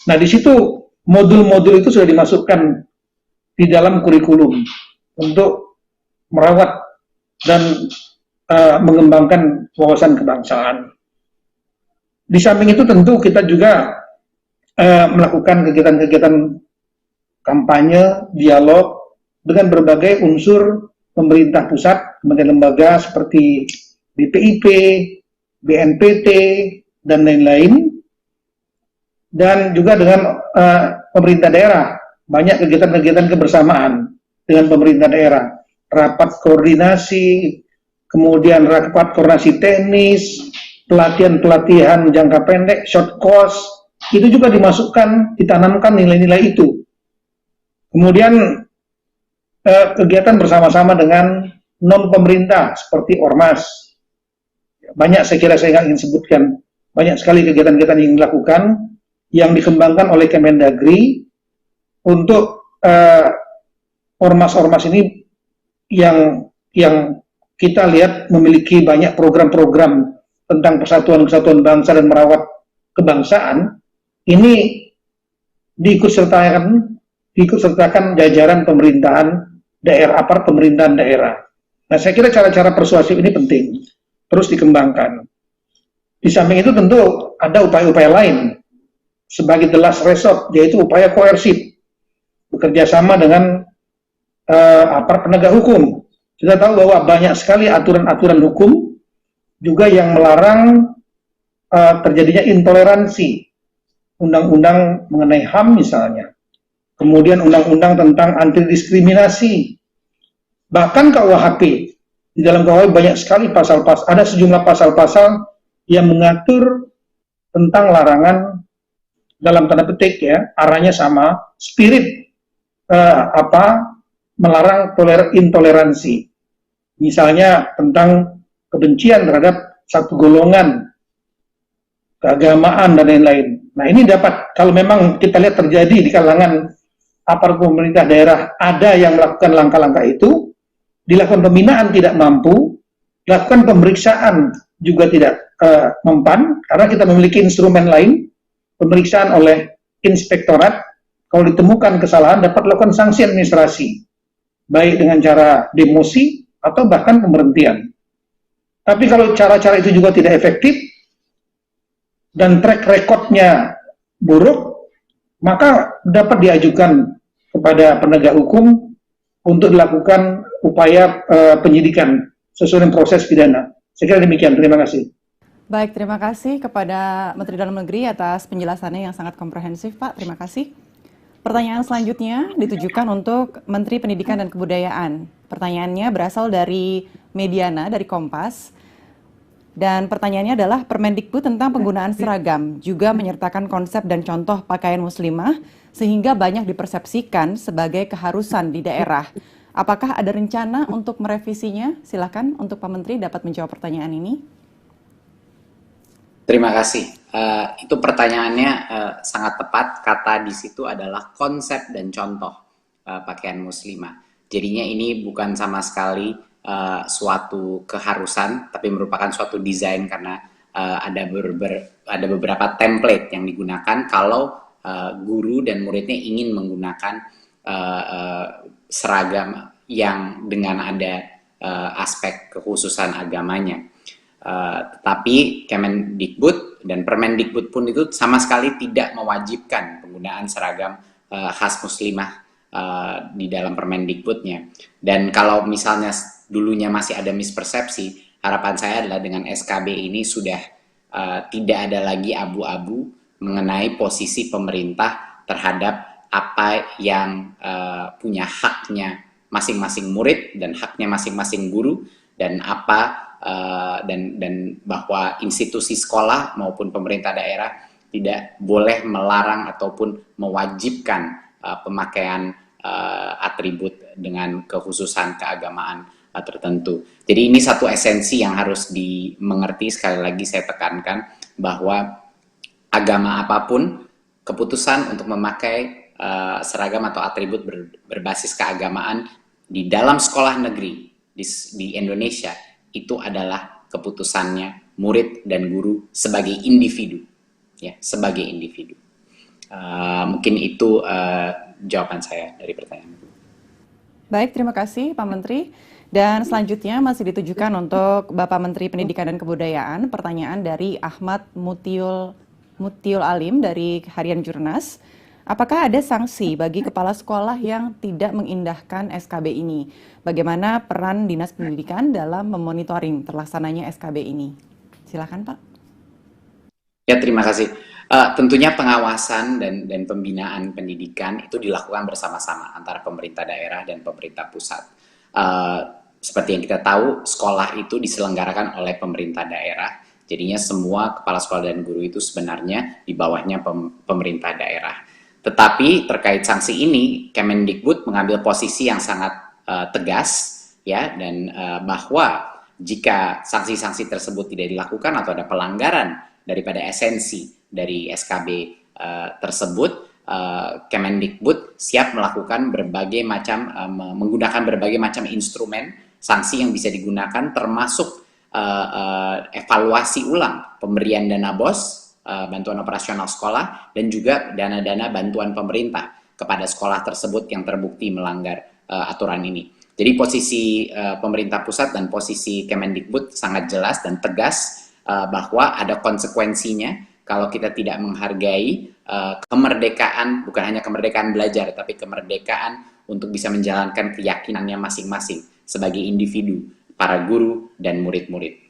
Nah, di situ modul-modul itu sudah dimasukkan di dalam kurikulum untuk merawat dan mengembangkan wawasan kebangsaan. Di samping itu tentu kita juga melakukan kegiatan-kegiatan kampanye, dialog dengan berbagai unsur pemerintah pusat, kementerian lembaga seperti BPIP, BNPT, dan lain-lain, dan juga dengan pemerintah daerah. Banyak kegiatan-kegiatan kebersamaan dengan pemerintah daerah, rapat koordinasi, kemudian rapat koordinasi teknis, pelatihan-pelatihan jangka pendek, short course, itu juga dimasukkan, ditanamkan nilai-nilai itu. Kemudian kegiatan bersama-sama dengan non-pemerintah seperti Ormas. Banyak saya kira saya ingin sebutkan, banyak sekali kegiatan-kegiatan yang dilakukan, yang dikembangkan oleh Kemendagri untuk Ormas-Ormas ini yang kita lihat memiliki banyak program-program tentang persatuan-kesatuan bangsa dan merawat kebangsaan. Ini diikut sertakan jajaran pemerintahan daerah, aparat pemerintahan daerah. Nah, saya kira cara-cara persuasif ini penting, terus dikembangkan. Di samping itu tentu ada upaya-upaya lain sebagai the last resort, yaitu upaya koersif, bekerja sama dengan aparat penegak hukum. Kita tahu bahwa banyak sekali aturan-aturan hukum juga yang melarang terjadinya intoleransi. Undang-undang mengenai HAM misalnya, kemudian undang-undang tentang anti diskriminasi, bahkan KUHP. Di dalam KUHP banyak sekali pasal-pasal, ada sejumlah pasal-pasal yang mengatur tentang larangan, dalam tanda petik ya, arahnya sama, spirit melarang intoleransi. Misalnya tentang kebencian terhadap satu golongan, keagamaan dan lain-lain. Nah, ini dapat, kalau memang kita lihat terjadi di kalangan aparat pemerintah daerah, ada yang melakukan langkah-langkah itu, dilakukan pembinaan tidak mampu, dilakukan pemeriksaan juga tidak mempan, karena kita memiliki instrumen lain, pemeriksaan oleh inspektorat. Kalau ditemukan kesalahan dapat melakukan sanksi administrasi, baik dengan cara demosi atau bahkan pemberhentian. Tapi kalau cara-cara itu juga tidak efektif dan track recordnya buruk, maka dapat diajukan kepada penegak hukum untuk dilakukan upaya penyidikan sesuai dengan proses pidana. Saya kira demikian. Terima kasih. Baik, terima kasih kepada Menteri Dalam Negeri atas penjelasannya yang sangat komprehensif, Pak. Terima kasih. Pertanyaan selanjutnya ditujukan untuk Menteri Pendidikan dan Kebudayaan. Pertanyaannya berasal dari Mediana, dari Kompas. Dan pertanyaannya adalah Permendikbud tentang penggunaan seragam juga menyertakan konsep dan contoh pakaian muslimah sehingga banyak dipersepsikan sebagai keharusan di daerah. Apakah ada rencana untuk merevisinya? Silakan untuk Pak Menteri dapat menjawab pertanyaan ini. Terima kasih. Itu pertanyaannya sangat tepat. Kata di situ adalah konsep dan contoh pakaian muslimah. Jadinya ini bukan sama sekali suatu keharusan, tapi merupakan suatu desain karena ada beberapa template yang digunakan kalau guru dan muridnya ingin menggunakan seragam yang dengan ada aspek kekhususan agamanya. Tetapi Kemendikbud dan Permendikbud pun itu sama sekali tidak mewajibkan penggunaan seragam khas muslimah di dalam Permendikbudnya. Dan kalau misalnya dulunya masih ada mispersepsi, harapan saya adalah dengan SKB ini sudah tidak ada lagi abu-abu mengenai posisi pemerintah terhadap apa yang punya haknya masing-masing murid dan haknya masing-masing guru, dan apa dan bahwa institusi sekolah maupun pemerintah daerah tidak boleh melarang ataupun mewajibkan pemakaian atribut dengan kekhususan keagamaan tertentu. Jadi ini satu esensi yang harus dimengerti. Sekali lagi saya tekankan bahwa agama apapun, keputusan untuk memakai seragam atau atribut berbasis keagamaan di dalam sekolah negeri di Indonesia itu adalah keputusannya murid dan guru sebagai individu, ya, sebagai individu. Mungkin itu jawaban saya dari pertanyaan. Baik, terima kasih Pak Menteri. Dan selanjutnya masih ditujukan untuk Bapak Menteri Pendidikan dan Kebudayaan. Pertanyaan dari Ahmad Mutiul Alim dari Harian Jurnas. Apakah ada sanksi bagi kepala sekolah yang tidak mengindahkan SKB ini? Bagaimana peran Dinas Pendidikan dalam memonitoring terlaksananya SKB ini? Silakan Pak. Ya, terima kasih. Tentunya pengawasan dan pembinaan pendidikan itu dilakukan bersama-sama antara pemerintah daerah dan pemerintah pusat. Seperti yang kita tahu, sekolah itu diselenggarakan oleh pemerintah daerah. Jadinya semua kepala sekolah dan guru itu sebenarnya di bawahnya pemerintah daerah. Tetapi terkait sanksi ini, Kemendikbud mengambil posisi yang sangat tegas, ya, dan bahwa jika sanksi-sanksi tersebut tidak dilakukan atau ada pelanggaran daripada esensi dari SKB tersebut, Kemendikbud siap melakukan menggunakan berbagai macam instrumen sanksi yang bisa digunakan, termasuk evaluasi ulang pemberian dana BOS, bantuan operasional sekolah, dan juga dana-dana bantuan pemerintah kepada sekolah tersebut yang terbukti melanggar aturan ini. Jadi posisi pemerintah pusat dan posisi Kemendikbud sangat jelas dan tegas bahwa ada konsekuensinya kalau kita tidak menghargai kemerdekaan, bukan hanya kemerdekaan belajar, tapi kemerdekaan untuk bisa menjalankan keyakinannya masing-masing sebagai individu, para guru dan murid-murid.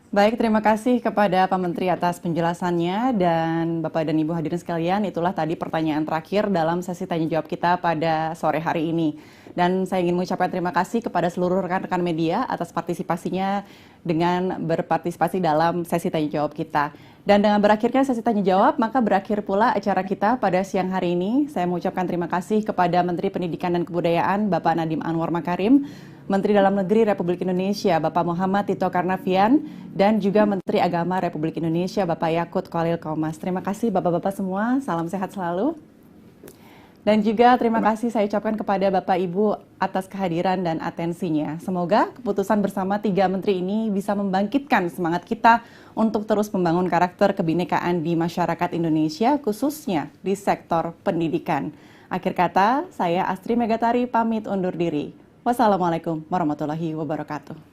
Baik, terima kasih kepada Pak Menteri atas penjelasannya, dan Bapak dan Ibu hadirin sekalian, itulah tadi pertanyaan terakhir dalam sesi tanya jawab kita pada sore hari ini. Dan saya ingin mengucapkan terima kasih kepada seluruh rekan-rekan media atas partisipasinya dengan berpartisipasi dalam sesi tanya jawab kita. Dan dengan berakhirnya sesi tanya jawab, maka berakhir pula acara kita pada siang hari ini. Saya mengucapkan terima kasih kepada Menteri Pendidikan dan Kebudayaan Bapak Nadiem Anwar Makarim, Menteri Dalam Negeri Republik Indonesia Bapak Muhammad Tito Karnavian, dan juga Menteri Agama Republik Indonesia Bapak Yakut Khalil Qomas. Terima kasih Bapak-Bapak semua, salam sehat selalu. Dan juga terima kasih saya ucapkan kepada Bapak Ibu atas kehadiran dan atensinya. Semoga keputusan bersama 3 menteri ini bisa membangkitkan semangat kita untuk terus membangun karakter kebinekaan di masyarakat Indonesia, khususnya di sektor pendidikan. Akhir kata, saya Astri Megatari pamit undur diri. Wassalamualaikum warahmatullahi wabarakatuh.